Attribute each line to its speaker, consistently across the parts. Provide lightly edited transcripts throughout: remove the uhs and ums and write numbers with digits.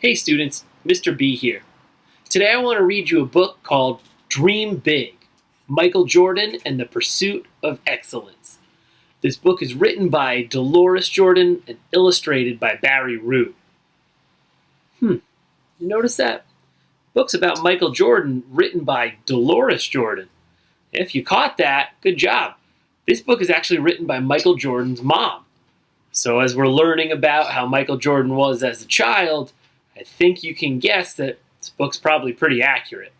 Speaker 1: Hey students, Mr. B here. Today I want to read you a book called Dream Big, Michael Jordan and the Pursuit of Excellence. This book is written by Deloris Jordan and illustrated by Barry Root. You notice that? Book's about Michael Jordan written by Deloris Jordan. If you caught that, good job. This book is actually written by Michael Jordan's mom. So as we're learning about how Michael Jordan was as a child, I think you can guess that this book's probably pretty accurate.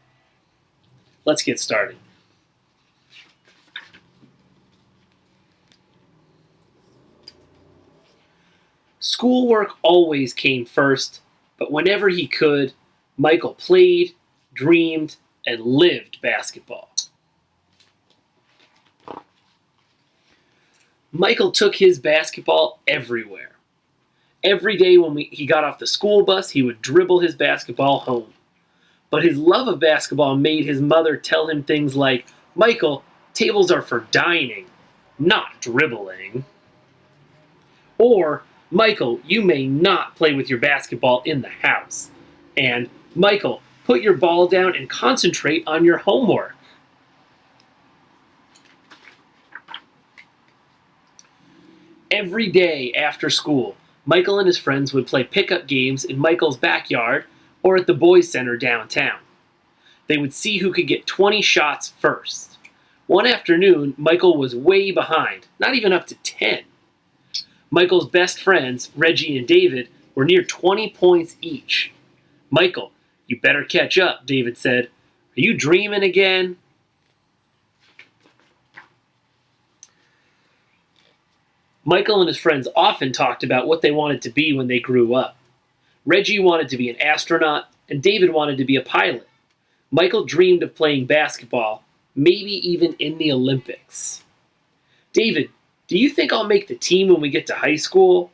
Speaker 1: Let's get started. Schoolwork always came first, but whenever he could, Michael played, dreamed, and lived basketball. Michael took his basketball everywhere. Every day when he got off the school bus, he would dribble his basketball home. But his love of basketball made his mother tell him things like, "Michael, tables are for dining, not dribbling." Or, "Michael, you may not play with your basketball in the house." And, "Michael, put your ball down and concentrate on your homework." Every day after school, Michael and his friends would play pickup games in Michael's backyard or at the boys' center downtown. They would see who could get 20 shots first. One afternoon, Michael was way behind, not even up to 10. Michael's best friends, Reggie and David, were near 20 points each. "Michael, you better catch up," David said. "Are you dreaming again?" Michael and his friends often talked about what they wanted to be when they grew up. Reggie wanted to be an astronaut, and David wanted to be a pilot. Michael dreamed of playing basketball, maybe even in the Olympics. "David, do you think I'll make the team when we get to high school?"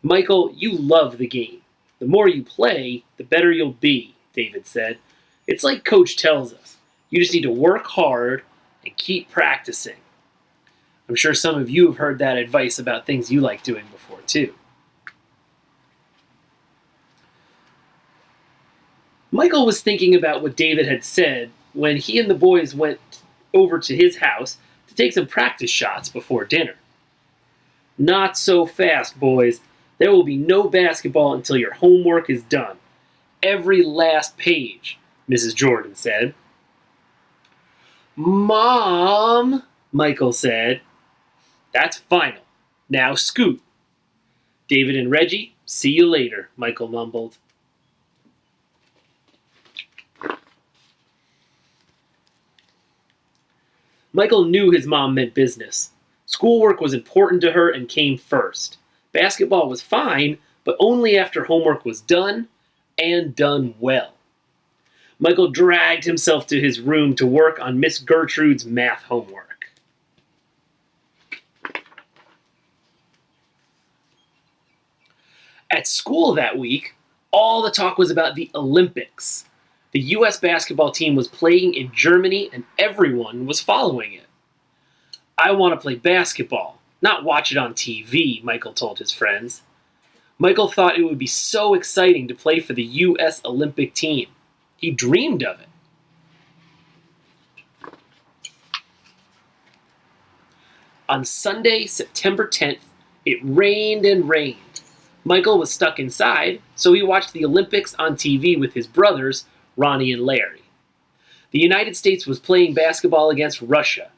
Speaker 1: "Michael, you love the game. The more you play, the better you'll be," David said. "It's like Coach tells us. You just need to work hard and keep practicing." I'm sure some of you have heard that advice about things you like doing before, too. Michael was thinking about what David had said when he and the boys went over to his house to take some practice shots before dinner. "Not so fast, boys. There will be no basketball until your homework is done. Every last page," Mrs. Jordan said. "Mom," Michael said. "That's final. Now scoot." "David and Reggie, see you later," Michael mumbled. Michael knew his mom meant business. Schoolwork was important to her and came first. Basketball was fine, but only after homework was done, and done well. Michael dragged himself to his room to work on Miss Gertrude's math homework. At school that week, all the talk was about the Olympics. The U.S. basketball team was playing in Germany and everyone was following it. "I want to play basketball, not watch it on TV," Michael told his friends. Michael thought it would be so exciting to play for the U.S. Olympic team. He dreamed of it. On Sunday, September 10th, it rained and rained. Michael was stuck inside, so he watched the Olympics on TV with his brothers, Ronnie and Larry. The United States was playing basketball against Russia.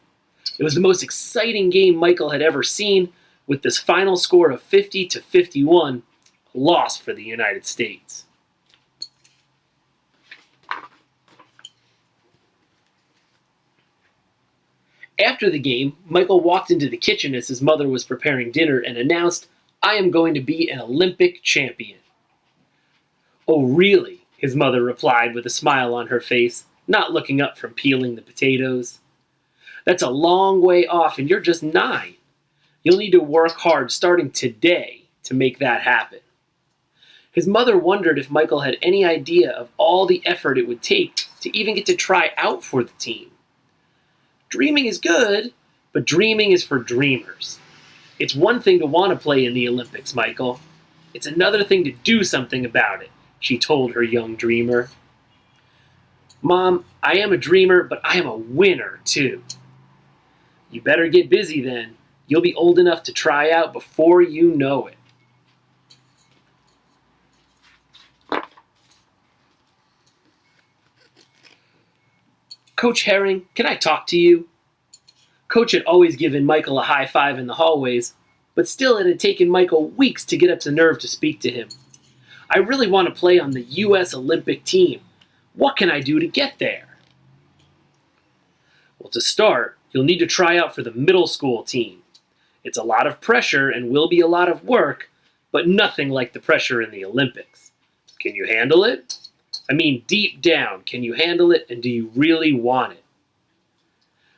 Speaker 1: It was the most exciting game Michael had ever seen, with this final score of 50-51, a loss for the United States. After the game, Michael walked into the kitchen as his mother was preparing dinner and announced, "I am going to be an Olympic champion." "Oh, really?" his mother replied with a smile on her face, not looking up from peeling the potatoes. "That's a long way off and you're just 9. You'll need to work hard starting today to make that happen." His mother wondered if Michael had any idea of all the effort it would take to even get to try out for the team. Dreaming is good, but dreaming is for dreamers. It's one thing to want to play in the Olympics, Michael. It's another thing to do something about it she told her young dreamer. Mom, I am a dreamer, but I am a winner, too. You better get busy then. You'll be old enough to try out before you know it. Coach Herring, can I talk to you? Coach had always given Michael a high five in the hallways, but still it had taken Michael weeks to get up the nerve to speak to him. I really want to play on the U.S. Olympic team. What can I do to get there? Well, to start, you'll need to try out for the middle school team. It's a lot of pressure and will be a lot of work, but nothing like the pressure in the Olympics. Can you handle it? I mean, deep down, can you handle it, and do you really want it?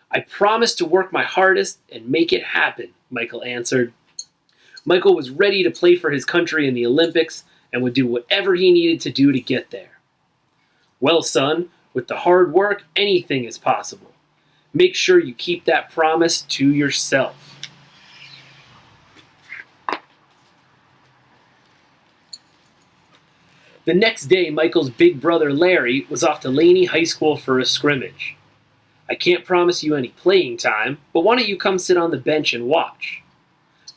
Speaker 1: I promise to work my hardest and make it happen, Michael answered. Michael was ready to play for his country in the Olympics and would do whatever he needed to do to get there. Well, son, with the hard work, anything is possible. Make sure you keep that promise to yourself. The next day, Michael's big brother Larry was off to Laney High School for a scrimmage. I can't promise you any playing time, but why don't you come sit on the bench and watch?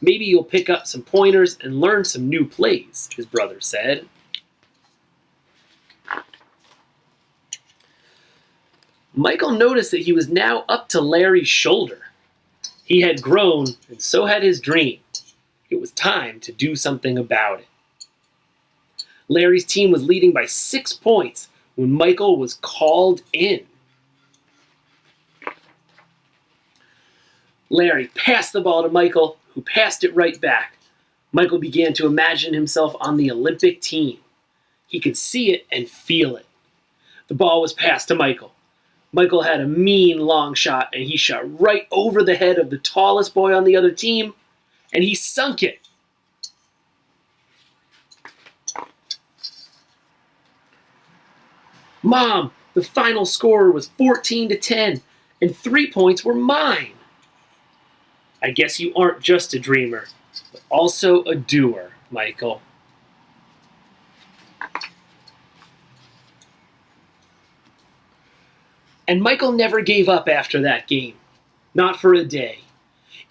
Speaker 1: Maybe you'll pick up some pointers and learn some new plays, his brother said. Michael noticed that he was now up to Larry's shoulder. He had grown, and so had his dream. It was time to do something about it. Larry's team was leading by 6 points when Michael was called in. Larry passed the ball to Michael, who passed it right back. Michael began to imagine himself on the Olympic team. He could see it and feel it. The ball was passed to Michael. Michael had a mean long shot, and he shot right over the head of the tallest boy on the other team, and he sunk it. Mom, the final score was 14-10, and 3 points were mine. I guess you aren't just a dreamer, but also a doer, Michael. And Michael never gave up after that game. Not for a day.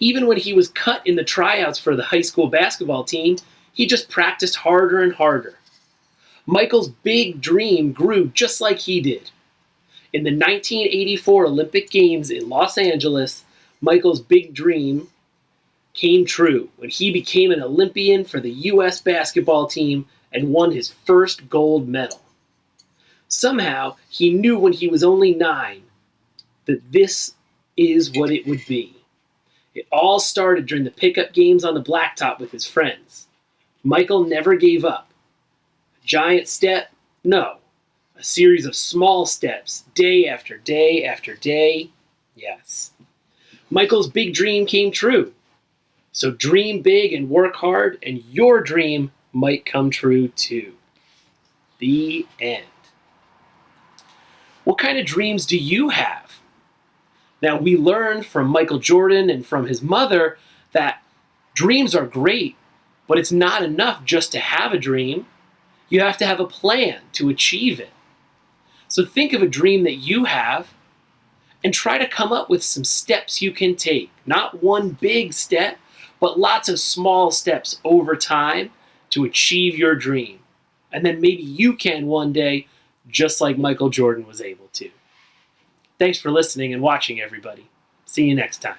Speaker 1: Even when he was cut in the tryouts for the high school basketball team, he just practiced harder and harder. Michael's big dream grew just like he did. In the 1984 Olympic Games in Los Angeles, Michael's big dream came true when he became an Olympian for the U.S. basketball team and won his first gold medal. Somehow, he knew when he was only 9 that this is what it would be. It all started during the pickup games on the blacktop with his friends. Michael never gave up. A giant step? No. A series of small steps, day after day after day. Yes. Michael's big dream came true. So dream big and work hard, and your dream might come true too. The end. What kind of dreams do you have? Now, we learned from Michael Jordan and from his mother that dreams are great, but it's not enough just to have a dream. You have to have a plan to achieve it. So think of a dream that you have and try to come up with some steps you can take. Not one big step, but lots of small steps over time to achieve your dream. And then maybe you can one day, just like Michael Jordan was able to. Thanks for listening and watching, everybody. See you next time.